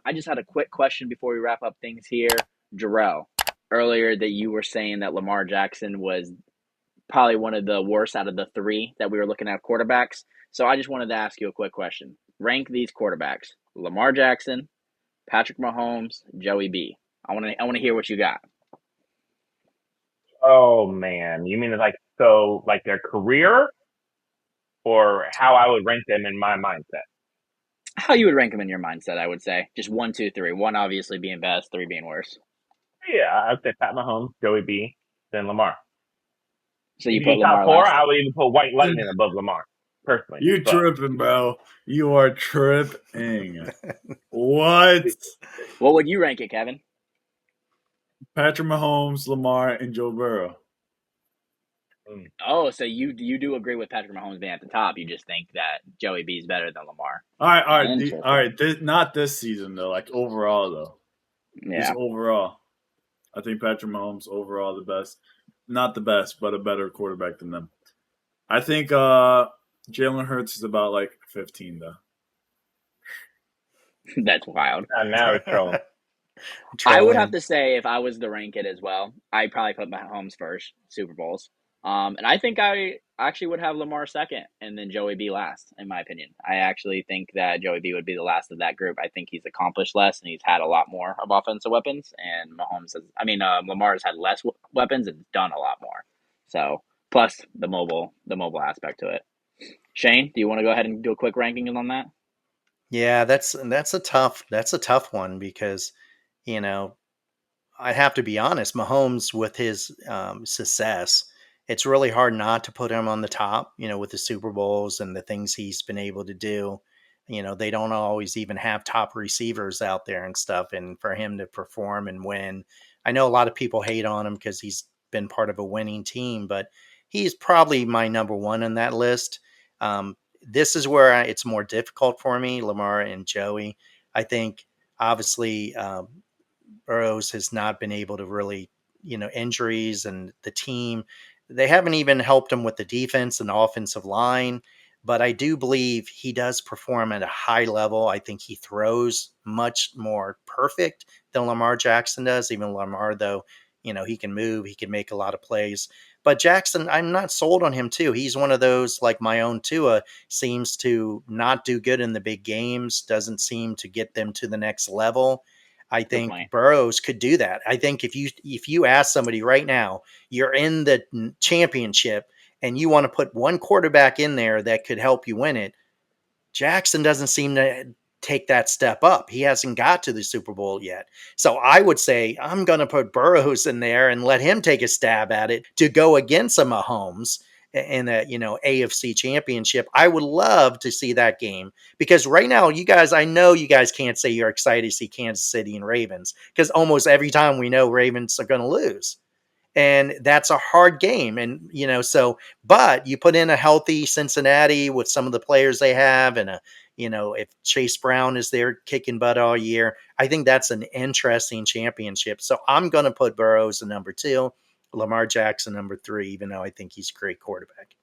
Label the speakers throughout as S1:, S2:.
S1: I just had a quick question before we wrap up things here. Jarrell, earlier that you were saying that Lamar Jackson was probably one of the worst out of the three that we were looking at quarterbacks. So I just wanted to ask you a quick question. Rank these quarterbacks: Lamar Jackson, Patrick Mahomes, Joey B. I want to hear what you got.
S2: Oh man, you mean like their career or how I would rank them in my mindset?
S1: How you would rank them in your mindset? I would say just one, two, three. One obviously being best, three being worse.
S2: Yeah, I'd say Pat Mahomes, Joey B, then Lamar.
S1: So
S2: If
S1: you
S2: you
S1: put
S2: need top
S1: Lamar
S2: four,
S1: last.
S2: I would even put White Lightning above Lamar, personally.
S3: You
S2: But
S3: tripping, bro. You are tripping. What?
S1: What would you rank it, Kevin?
S3: Patrick Mahomes, Lamar, and Joe Burrow.
S2: mm,
S1: Oh, so you do agree with Patrick Mahomes being at the top. You just think that Joey B is better than Lamar.
S3: All
S1: Interesting.
S3: right. Not this season though. Like overall though, just
S1: Yeah.
S3: overall, I think Patrick Mahomes overall the best. Not the best, but a better quarterback than them. I think Jalen Hurts is about like 15 though.
S1: That's wild.
S2: now it's trolling.
S1: I would have
S4: Trolling.
S1: to say if I was to rank it as well, I'd probably put Mahomes first, Super Bowls. And I think I actually would have Lamar second and then Joey B last, in my opinion. I actually think that Joey B would be the last of that group. I think he's accomplished less and he's had a lot more of offensive weapons. And Lamar has had less weapons and done a lot more. So plus the mobile aspect to it. Shane, do you want to go ahead and do a quick ranking on that?
S4: Yeah, that's a tough one because you know I have to be honest. Mahomes with his success, it's really hard not to put him on the top. With the Super Bowls and the things he's been able to do. They don't always even have top receivers out there and stuff, and for him to perform and win, I know a lot of people hate on him because he's been part of a winning team, but he's probably my number one on that list. This is where it's more difficult for me, Lamar and Joey. I think obviously Burrows has not been able to really, injuries and the team, they haven't even helped him with the defense and the offensive line. But I do believe he does perform at a high level. I think he throws much more perfect than Lamar Jackson does. Even Lamar, though, he can move, he can make a lot of plays. But Jackson, I'm not sold on him too. He's one of those like my own Tua seems to not do good in the big games, doesn't seem to get them to the next level. I
S1: Good
S4: think
S1: point.
S4: Burrows could do that. I think if you ask somebody right now, you're in the championship and you want to put one quarterback in there that could help you win it, Jackson doesn't seem to take that step up. He hasn't got to the Super Bowl yet. So I would say I'm going to put Burrows in there and let him take a stab at it to go against a Mahomes in a AFC championship. I would love to see that game because right now you guys, I know you guys can't say you're excited to see Kansas City and Ravens because almost every time we know Ravens are going to lose, and that's a hard game. And but you put in a healthy Cincinnati with some of the players they have, and if Chase Brown is there kicking butt all year, I think that's an interesting championship. So I'm going to put Burrows at number two, Lamar Jackson number three, even though I think he's a great quarterback.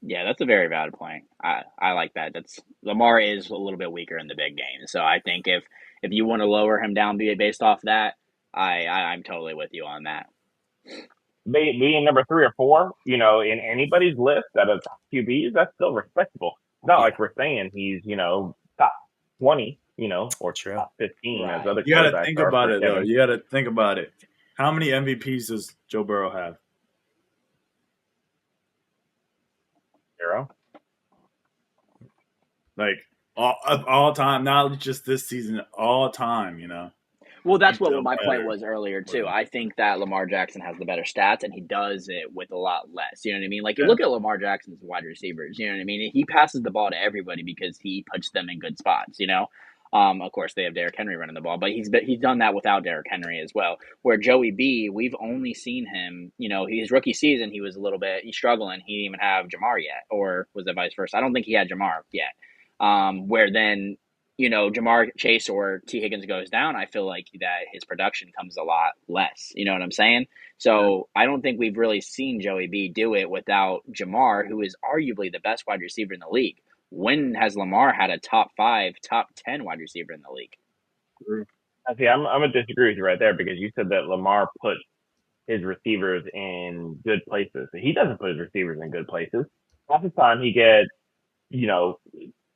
S1: Yeah, that's a very valid point. I like that. That's Lamar is a little bit weaker in the big game, so I think if you want to lower him down based off that, I'm totally with you on that.
S2: Being number three or four, in anybody's list out of top QBs, that's still respectable. It's not
S4: Yeah,
S2: like we're saying he's, top 20, or
S4: true.
S2: top 15 as
S1: Right.
S2: other
S3: You got to
S2: quarterbacks
S3: think
S2: are
S3: about
S2: for
S3: it though.
S2: Kevin.
S3: You got to think about it. How many MVPs does Joe Burrow have?
S2: Zero.
S3: Like all time, not just this season, all time.
S1: Well, that's
S3: He's
S1: what
S3: still
S1: my point
S3: better.
S1: was earlier too. I think that Lamar Jackson has the better stats, and he does it with a lot less. You know what I mean? Like you
S3: Yeah.
S1: look at Lamar Jackson's wide receivers. You know what I mean? He passes the ball to everybody because he puts them in good spots. Of course they have Derrick Henry running the ball, but he's done that without Derrick Henry as well. Where Joey B, we've only seen him. His rookie season, he was a little bit he's struggling. He didn't even have Jamar yet, or was it vice versa? I don't think he had Jamar yet. Where then Jamar Chase or T. Higgins goes down, I feel like that his production comes a lot less. You know what I'm saying?
S3: Yeah.
S1: So I don't think we've really seen Joey B do it without Jamar, who is arguably the best wide receiver in the league. When has Lamar had a top five, top 10 wide receiver in the league?
S2: See, I'm gonna disagree with you right there because you said that Lamar put his receivers in good places. He doesn't put his receivers in good places. Half the time he gets, you know,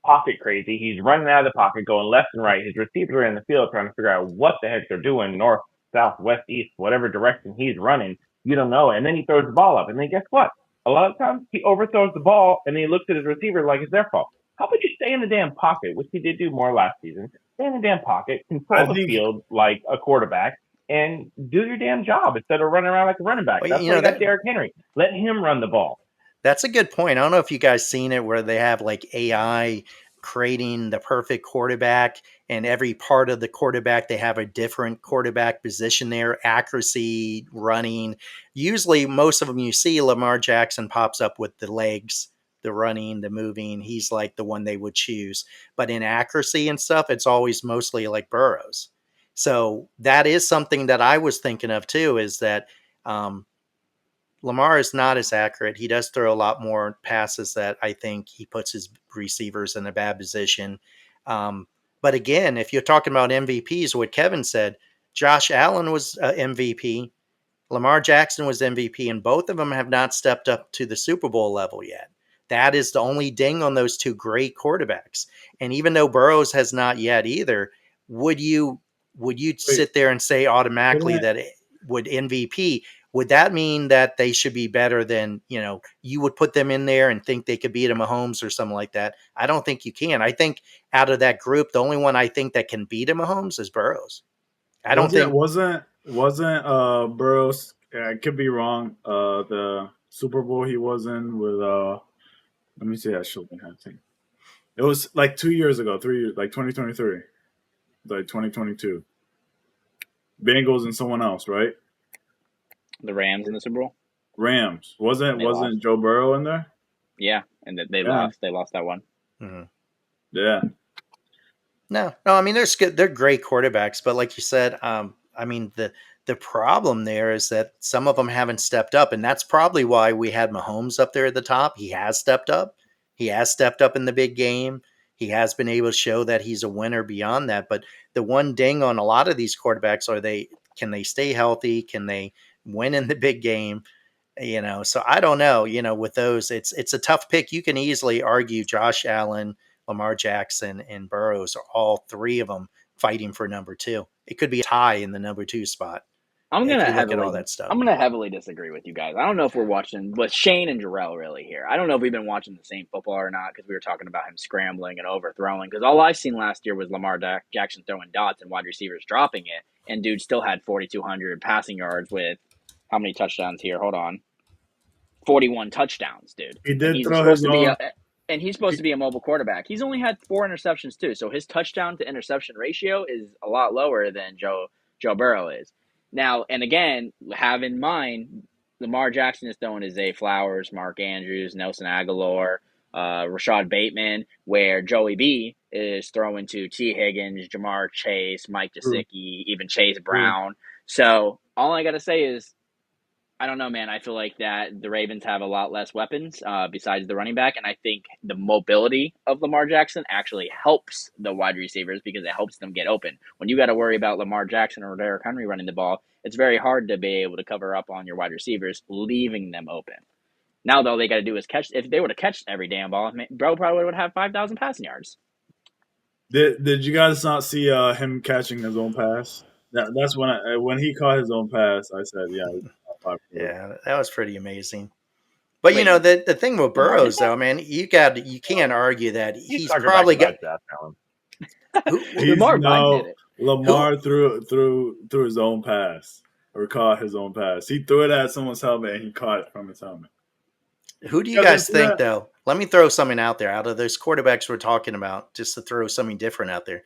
S2: pocket crazy. He's running out of the pocket, going left and right. His receivers are in the field trying to figure out what the heck they're doing, north, south, west, east, whatever direction he's running. You don't know. And then he throws the ball up. And then guess what? A lot of times he overthrows the ball and then he looks at his receiver like it's their fault. How about you stay in the damn pocket, which he did do more last season? Stay in the damn pocket,
S3: I
S2: control the
S3: think
S2: field like a quarterback, and do your damn job instead of running around like a running back.
S4: Well,
S2: That's
S4: you
S2: why
S4: know
S2: you got
S4: that
S2: Derrick Henry. Let him run the ball.
S4: that's a good point. I don't know if you guys seen it where they have like AI creating the perfect quarterback, and every part of the quarterback they have a different quarterback position there, accuracy, running. Usually most of them you see Lamar Jackson pops up with the legs, the running, the moving. He's like the one they would choose. But in accuracy and stuff, it's always mostly like Burrows. So that is something that I was thinking of too, is that um, Lamar is not as accurate. He does throw a lot more passes that I think he puts his receivers in a bad position. Um, but again, if you're talking about MVPs, what Kevin said, Josh Allen was MVP, Lamar Jackson was MVP, and both of them have not stepped up to the Super Bowl level yet. That is the only ding on those two great quarterbacks. And even though Burrows has not yet either, would you
S3: wait,
S4: sit there and say automatically
S3: didn't
S4: that it would MVP? Would that mean that they should be better than, you would put them in there and think they could beat a Mahomes or something like that? I don't think you can. I think out of that group, the only one I think that can beat a Mahomes is Burrows. I don't
S3: wasn't
S4: think
S3: wasn't Burrows? I could be wrong. The Super Bowl he was in with let me see that Shilton had team. It was like 2 years ago, 3 years, like 2023, like 2022. Bengals and someone else, right?
S1: The Rams in the Super Bowl,
S3: Rams.
S1: and they lost.
S3: Wasn't Joe Burrow in there?
S1: Yeah, and they
S3: Yeah,
S1: lost. They lost that one.
S4: Mhm.
S3: yeah.
S4: No. I mean, they're good. They're great quarterbacks, but like you said, I mean the problem there is that some of them haven't stepped up, and that's probably why we had Mahomes up there at the top. He has stepped up. He has stepped up in the big game. He has been able to show that he's a winner beyond that. But the one ding on a lot of these quarterbacks are they can they stay healthy? Can they win in the big game? So I don't know. With those, it's a tough pick. You can easily argue Josh Allen, Lamar Jackson, and Burrows are all three of them fighting for number two. It could be a tie in the number two spot
S1: I'm
S4: if
S1: gonna
S4: you look at all
S1: heavily,
S4: that stuff.
S1: I'm gonna heavily disagree with you guys. I don't know if we're watching with Shane and Jarrell really here. I don't know if we've been watching the same football or not because we were talking about him scrambling and overthrowing. Because all I've seen last year was Lamar Jackson throwing dots and wide receivers dropping it, and dude still had 4,200 passing yards with how many touchdowns here? Hold on, 41 touchdowns, dude.
S3: He
S1: And
S3: did
S1: he's
S3: throw
S1: supposed
S3: his
S1: to be
S3: own.
S1: a mobile quarterback. He's only had 4 interceptions too, so his touchdown to interception ratio is a lot lower than Joe Burrow is. Now, and again, have in mind Lamar Jackson is throwing to Zay Flowers, Mark Andrews, Nelson Aguilar, Rashad Bateman, where Joey B is throwing to T. Higgins, Jamar Chase, Mike
S3: True,
S1: Gesicki, even Chase
S3: true.
S1: Brown. So all I gotta say is I don't know, man. I feel like that the Ravens have a lot less weapons besides the running back, and I think the mobility of Lamar Jackson actually helps the wide receivers because it helps them get open. When you got to worry about Lamar Jackson or Derrick Henry running the ball, it's very hard to be able to cover up on your wide receivers, leaving them open. Now, though, they got to do is catch. If they would have catched every damn ball, bro probably would have 5,000 passing yards.
S3: Did you guys not see him catching his own pass? That's when he caught his own pass. I said, yeah, he's top five quarterback.
S4: Yeah, that was pretty amazing. But
S1: Wait,
S4: the thing with
S1: Lamar did
S4: Burrows
S1: that?
S4: though, man, you can't argue that
S2: He's
S4: he's
S2: talking back
S4: probably got
S2: about Josh Allen.
S4: who
S3: He's
S1: Lamar Biden did
S3: no
S1: it.
S4: who
S3: Lamar threw his own pass or caught his own pass. He threw it at someone's helmet and he caught it from his helmet.
S4: who do you
S3: You guys didn't
S4: guys
S3: see
S4: think
S3: that?
S4: though? Let me throw something out there out of those quarterbacks we're talking about, just to throw something different out there.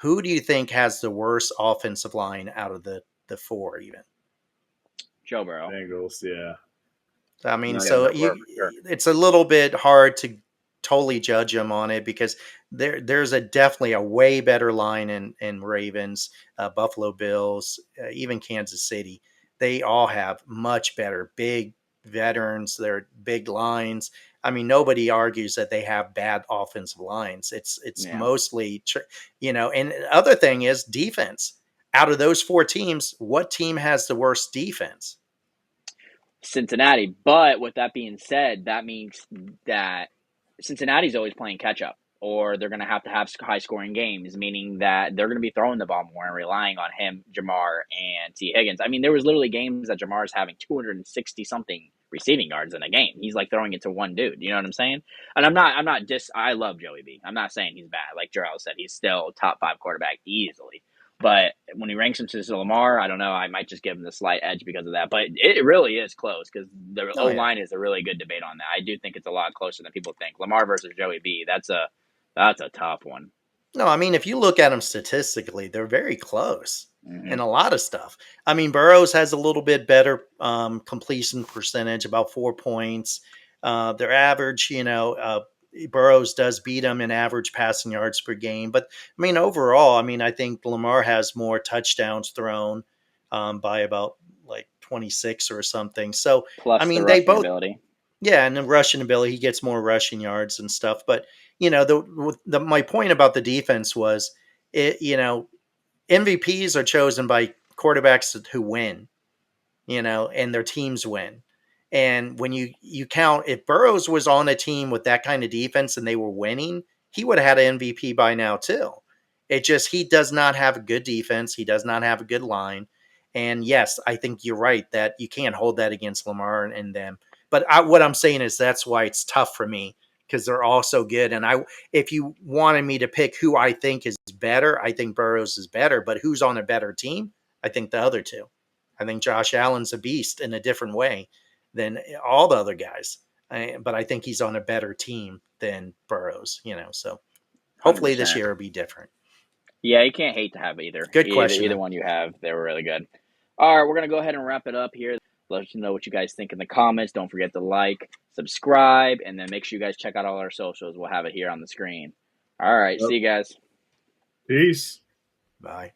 S4: Who do you think has the worst offensive line out of the four even?
S1: Joe Burrow.
S3: Bengals, yeah.
S4: I mean,
S2: Yeah,
S4: so
S2: Joe Burrow for sure.
S4: it's a little bit hard to totally judge them on it because there's a definitely a way better line in Ravens, Buffalo Bills, even Kansas City. They all have much better big veterans. They're big lines. I mean, nobody argues that they have bad offensive lines. It's
S1: Yeah.
S4: mostly, and the other thing is defense. Out of those 4 teams, what team has the worst defense?
S1: Cincinnati. But with that being said, that means that Cincinnati's always playing catch up, or they're going to have high scoring games, meaning that they're going to be throwing the ball more and relying on him, Jamar, and T. Higgins. I mean, there was literally games that Jamar's having 260 something receiving yards in a game. He's like throwing it to one dude. You know what I'm saying? And I love Joey B. I'm not saying he's bad. Like Jarrell said, he's still top 5 quarterback easily. But when he ranks him to Lamar, I don't know. I might just give him the slight edge because of that. But it really is close because the
S4: Oh, yeah.
S1: O-line is a really good debate on that. I do think it's a lot closer than people think. Lamar versus Joey B. That's a tough one.
S4: No, I mean, if you look at them statistically, they're very close in a lot of stuff. I mean, Burrows has a little bit better completion percentage, about 4 points. Their average, Burrows does beat them in average passing yards per game. But, I mean, overall, I think Lamar has more touchdowns thrown by about like 26 or something. So,
S1: Plus the
S4: they
S1: rushing
S4: both.
S1: ability.
S4: Yeah, and the rushing ability, he gets more rushing yards and stuff. But my point about the defense was, MVPs are chosen by quarterbacks who win, and their teams win. And when you count, if Burrows was on a team with that kind of defense and they were winning, he would have had an MVP by now too. It just, he does not have a good defense. He does not have a good line. And yes, I think you're right that you can't hold that against Lamar and them. But what I'm saying is that's why it's tough for me because they're all so good. And if you wanted me to pick who I think is better, I think Burrows is better. But who's on a better team? I think the other two. I think Josh Allen's a beast in a different way than all the other guys. But I think he's on a better team than Burrows, So hopefully this
S1: 100%.
S4: year will be different.
S1: Yeah, you can't hate to have either.
S4: Good question.
S1: Either one you have, they were really good. All right, we're going to go ahead and wrap it up here. Let us know what you guys think in the comments. Don't forget to like, subscribe, and then make sure you guys check out all our socials. We'll have it here on the screen. All right, see you guys.
S3: Peace.
S4: Bye.